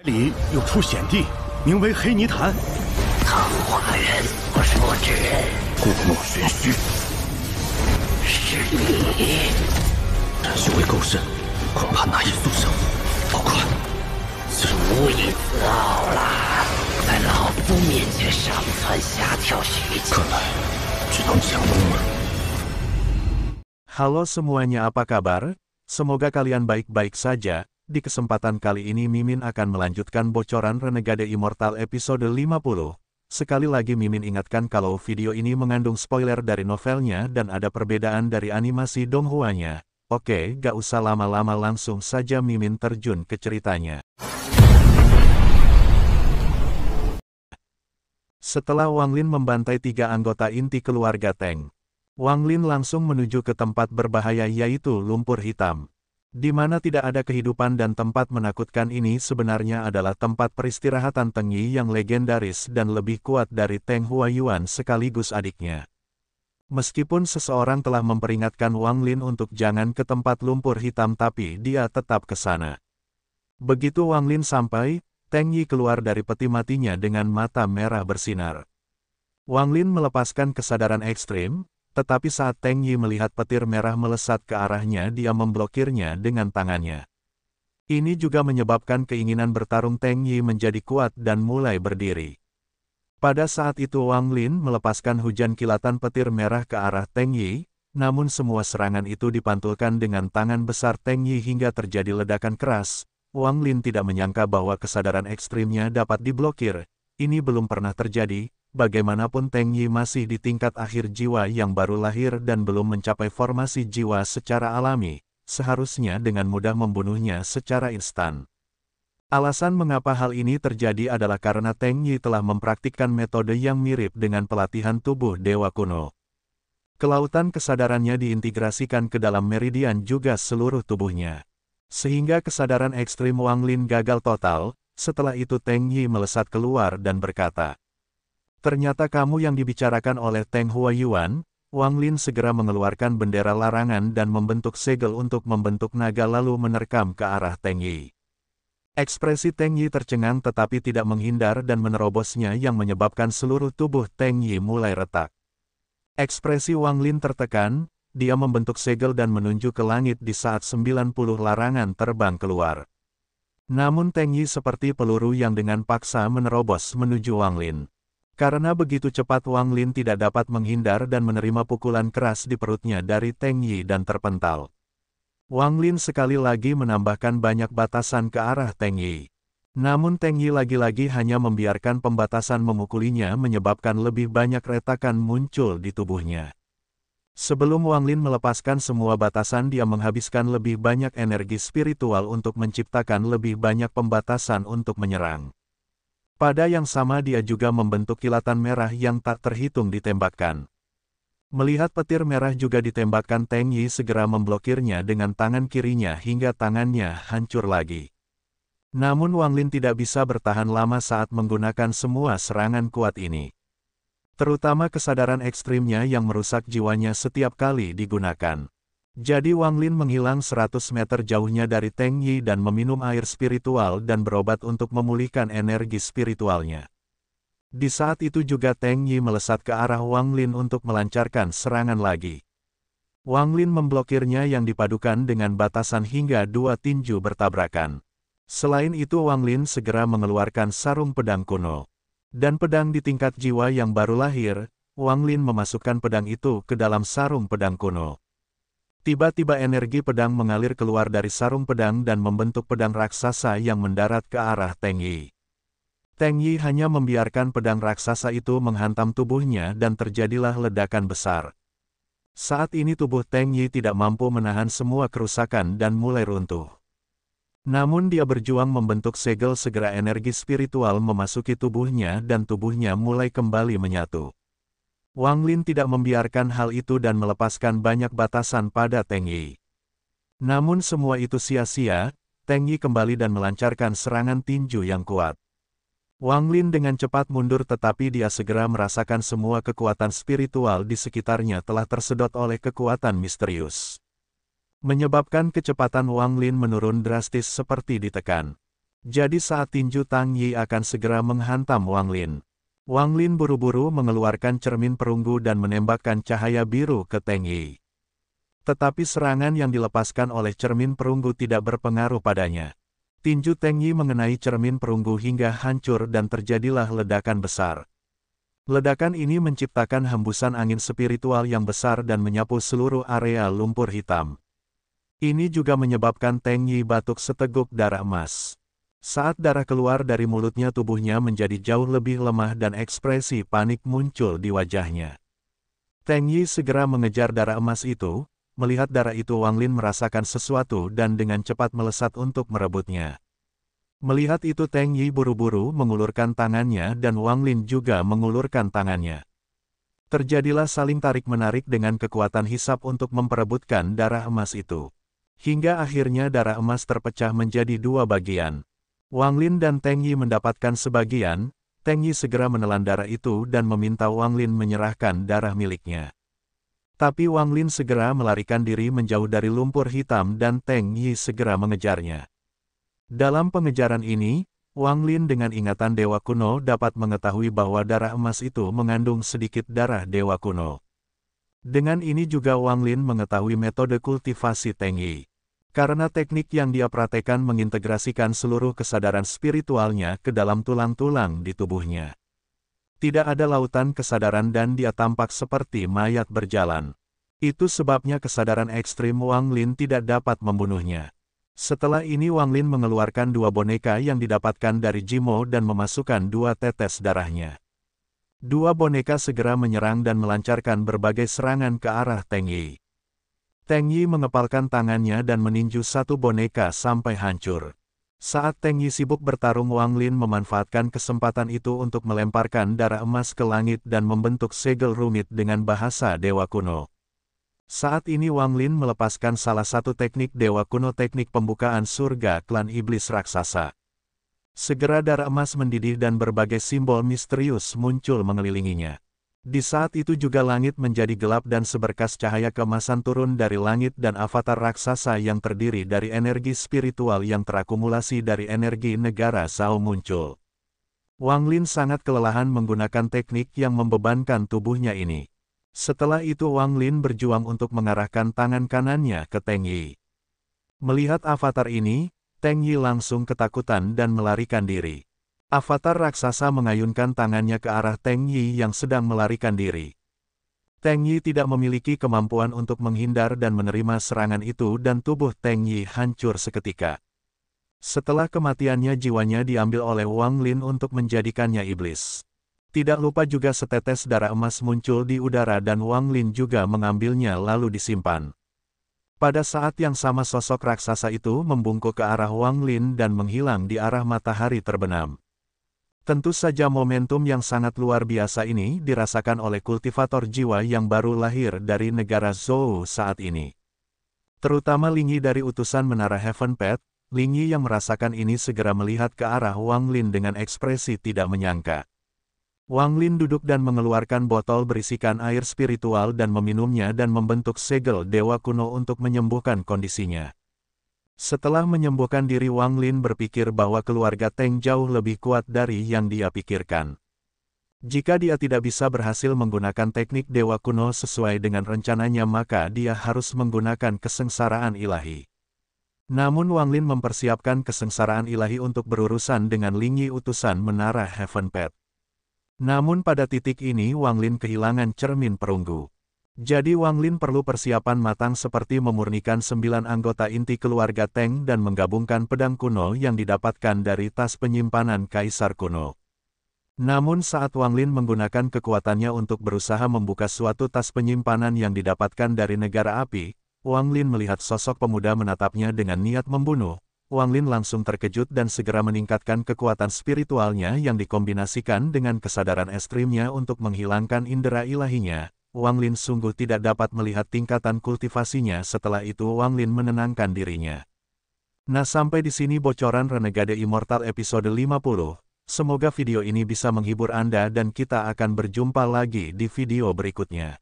里有处险地，名为黑泥潭。唐华人不是我之人，故弄玄虚。是你。朕修为够深，恐怕难以速胜。报快！足以自傲了，在老夫面前上蹿下跳虚假。看来只能强攻了。Halo semuanya, apa kabar? Semoga kalian baik-baik saja. Di kesempatan kali ini Mimin akan melanjutkan bocoran Renegade Immortal episode 50. Sekali lagi Mimin ingatkan kalau video ini mengandung spoiler dari novelnya dan ada perbedaan dari animasi Donghuanya. Oke, gak usah lama-lama, langsung saja Mimin terjun ke ceritanya. Setelah Wang Lin membantai 3 anggota inti keluarga Teng, Wang Lin langsung menuju ke tempat berbahaya yaitu lumpur hitam. Di mana tidak ada kehidupan dan tempat menakutkan ini sebenarnya adalah tempat peristirahatan Teng Yi yang legendaris dan lebih kuat dari Teng Huayuan sekaligus adiknya. Meskipun seseorang telah memperingatkan Wang Lin untuk jangan ke tempat lumpur hitam tapi dia tetap ke sana. Begitu Wang Lin sampai, Teng Yi keluar dari peti matinya dengan mata merah bersinar. Wang Lin melepaskan kesadaran ekstrim, tetapi saat Teng Yi melihat petir merah melesat ke arahnya dia memblokirnya dengan tangannya. Ini juga menyebabkan keinginan bertarung Teng Yi menjadi kuat dan mulai berdiri. Pada saat itu Wang Lin melepaskan hujan kilatan petir merah ke arah Teng Yi, namun semua serangan itu dipantulkan dengan tangan besar Teng Yi hingga terjadi ledakan keras. Wang Lin tidak menyangka bahwa kesadaran ekstrimnya dapat diblokir. Ini belum pernah terjadi. Bagaimanapun Teng Yi masih di tingkat akhir jiwa yang baru lahir dan belum mencapai formasi jiwa secara alami, seharusnya dengan mudah membunuhnya secara instan. Alasan mengapa hal ini terjadi adalah karena Teng Yi telah mempraktikkan metode yang mirip dengan pelatihan tubuh dewa kuno. Kelautan kesadarannya diintegrasikan ke dalam meridian juga seluruh tubuhnya. Sehingga kesadaran ekstrim Wang Lin gagal total. Setelah itu Teng Yi melesat keluar dan berkata, "Ternyata kamu yang dibicarakan oleh Teng Huayuan." Wang Lin segera mengeluarkan bendera larangan dan membentuk segel untuk membentuk naga lalu menerkam ke arah Teng Yi. Ekspresi Teng Yi tercengang tetapi tidak menghindar dan menerobosnya yang menyebabkan seluruh tubuh Teng Yi mulai retak. Ekspresi Wang Lin tertekan, dia membentuk segel dan menuju ke langit di saat 90 larangan terbang keluar. Namun Teng Yi seperti peluru yang dengan paksa menerobos menuju Wang Lin. Karena begitu cepat Wang Lin tidak dapat menghindar dan menerima pukulan keras di perutnya dari Teng Yi dan terpental. Wang Lin sekali lagi menambahkan banyak batasan ke arah Teng Yi. Namun Teng Yi lagi-lagi hanya membiarkan pembatasan memukulinya menyebabkan lebih banyak retakan muncul di tubuhnya. Sebelum Wang Lin melepaskan semua batasan dia menghabiskan lebih banyak energi spiritual untuk menciptakan lebih banyak pembatasan untuk menyerang. Pada yang sama dia juga membentuk kilatan merah yang tak terhitung ditembakkan. Melihat petir merah juga ditembakkan Teng Yi segera memblokirnya dengan tangan kirinya hingga tangannya hancur lagi. Namun Wang Lin tidak bisa bertahan lama saat menggunakan semua serangan kuat ini. Terutama kesadaran ekstrimnya yang merusak jiwanya setiap kali digunakan. Jadi Wang Lin menghilang 100 meter jauhnya dari Teng Yi dan meminum air spiritual dan berobat untuk memulihkan energi spiritualnya. Di saat itu juga Teng Yi melesat ke arah Wang Lin untuk melancarkan serangan lagi. Wang Lin memblokirnya yang dipadukan dengan batasan hingga 2 tinju bertabrakan. Selain itu Wang Lin segera mengeluarkan sarung pedang kuno. Dan pedang di tingkat jiwa yang baru lahir, Wang Lin memasukkan pedang itu ke dalam sarung pedang kuno. Tiba-tiba energi pedang mengalir keluar dari sarung pedang dan membentuk pedang raksasa yang mendarat ke arah Teng Yi. Teng Yi hanya membiarkan pedang raksasa itu menghantam tubuhnya dan terjadilah ledakan besar. Saat ini tubuh Teng Yi tidak mampu menahan semua kerusakan dan mulai runtuh. Namun dia berjuang membentuk segel segera energi spiritual memasuki tubuhnya dan tubuhnya mulai kembali menyatu. Wang Lin tidak membiarkan hal itu dan melepaskan banyak batasan pada Teng Yi. Namun semua itu sia-sia, Teng Yi kembali dan melancarkan serangan tinju yang kuat. Wang Lin dengan cepat mundur tetapi dia segera merasakan semua kekuatan spiritual di sekitarnya telah tersedot oleh kekuatan misterius. Menyebabkan kecepatan Wang Lin menurun drastis seperti ditekan. Jadi saat tinju Tang Yi akan segera menghantam Wang Lin. Wang Lin buru-buru mengeluarkan cermin perunggu dan menembakkan cahaya biru ke Tang Yi. Tetapi serangan yang dilepaskan oleh cermin perunggu tidak berpengaruh padanya. Tinju Tang Yi mengenai cermin perunggu hingga hancur dan terjadilah ledakan besar. Ledakan ini menciptakan hembusan angin spiritual yang besar dan menyapu seluruh area lumpur hitam. Ini juga menyebabkan Tang Yi batuk seteguk darah emas. Saat darah keluar dari mulutnya, tubuhnya menjadi jauh lebih lemah dan ekspresi panik muncul di wajahnya. Tang Yi segera mengejar darah emas itu. Melihat darah itu, Wang Lin merasakan sesuatu dan dengan cepat melesat untuk merebutnya. Melihat itu, Tang Yi buru-buru mengulurkan tangannya dan Wang Lin juga mengulurkan tangannya. Terjadilah saling tarik-menarik dengan kekuatan hisap untuk memperebutkan darah emas itu. Hingga akhirnya darah emas terpecah menjadi dua bagian. Wang Lin dan Tang Yi mendapatkan sebagian. Tang Yi segera menelan darah itu dan meminta Wang Lin menyerahkan darah miliknya. Tapi Wang Lin segera melarikan diri menjauh dari lumpur hitam dan Tang Yi segera mengejarnya. Dalam pengejaran ini, Wang Lin dengan ingatan dewa kuno dapat mengetahui bahwa darah emas itu mengandung sedikit darah dewa kuno. Dengan ini juga Wang Lin mengetahui metode kultivasi Tang Yi. Karena teknik yang dia praktekkan mengintegrasikan seluruh kesadaran spiritualnya ke dalam tulang-tulang di tubuhnya. Tidak ada lautan kesadaran dan dia tampak seperti mayat berjalan. Itu sebabnya kesadaran ekstrim Wang Lin tidak dapat membunuhnya. Setelah ini Wang Lin mengeluarkan dua boneka yang didapatkan dari Jimo dan memasukkan dua tetes darahnya. Dua boneka segera menyerang dan melancarkan berbagai serangan ke arah Tang Yi. Tang Yi mengepalkan tangannya dan meninju satu boneka sampai hancur. Saat Tang Yi sibuk bertarung, Wang Lin memanfaatkan kesempatan itu untuk melemparkan darah emas ke langit dan membentuk segel rumit dengan bahasa dewa kuno. Saat ini Wang Lin melepaskan salah satu teknik dewa kuno, teknik pembukaan surga klan iblis raksasa. Segera darah emas mendidih dan berbagai simbol misterius muncul mengelilinginya. Di saat itu juga langit menjadi gelap dan seberkas cahaya keemasan turun dari langit dan avatar raksasa yang terdiri dari energi spiritual yang terakumulasi dari energi negara Zhao muncul. Wang Lin sangat kelelahan menggunakan teknik yang membebankan tubuhnya ini. Setelah itu Wang Lin berjuang untuk mengarahkan tangan kanannya ke Tang Yi. Melihat avatar ini, Tang Yi langsung ketakutan dan melarikan diri. Avatar raksasa mengayunkan tangannya ke arah Tang Yi yang sedang melarikan diri. Tang Yi tidak memiliki kemampuan untuk menghindar dan menerima serangan itu dan tubuh Tang Yi hancur seketika. Setelah kematiannya, jiwanya diambil oleh Wang Lin untuk menjadikannya iblis. Tidak lupa juga setetes darah emas muncul di udara dan Wang Lin juga mengambilnya lalu disimpan. Pada saat yang sama sosok raksasa itu membungkuk ke arah Wang Lin dan menghilang di arah matahari terbenam. Tentu saja momentum yang sangat luar biasa ini dirasakan oleh kultivator jiwa yang baru lahir dari negara Zhou saat ini. Terutama Ling Yi dari utusan Menara Heaven Path. Ling Yi yang merasakan ini segera melihat ke arah Wang Lin dengan ekspresi tidak menyangka. Wang Lin duduk dan mengeluarkan botol berisikan air spiritual dan meminumnya dan membentuk segel dewa kuno untuk menyembuhkan kondisinya. Setelah menyembuhkan diri, Wang Lin berpikir bahwa keluarga Teng jauh lebih kuat dari yang dia pikirkan. Jika dia tidak bisa berhasil menggunakan teknik dewa kuno sesuai dengan rencananya, maka dia harus menggunakan kesengsaraan ilahi. Namun Wang Lin mempersiapkan kesengsaraan ilahi untuk berurusan dengan Ling Yi utusan Menara Heaven Path. Namun pada titik ini Wang Lin kehilangan cermin perunggu. Jadi Wang Lin perlu persiapan matang seperti memurnikan 9 anggota inti keluarga Teng dan menggabungkan pedang kuno yang didapatkan dari tas penyimpanan Kaisar kuno. Namun saat Wang Lin menggunakan kekuatannya untuk berusaha membuka suatu tas penyimpanan yang didapatkan dari negara api, Wang Lin melihat sosok pemuda menatapnya dengan niat membunuh. Wang Lin langsung terkejut dan segera meningkatkan kekuatan spiritualnya yang dikombinasikan dengan kesadaran ekstrimnya untuk menghilangkan indera ilahinya. Wang Lin sungguh tidak dapat melihat tingkatan kultivasinya. Setelah itu Wang Lin menenangkan dirinya. Nah, sampai di sini bocoran Renegade Immortal episode 50. Semoga video ini bisa menghibur Anda dan kita akan berjumpa lagi di video berikutnya.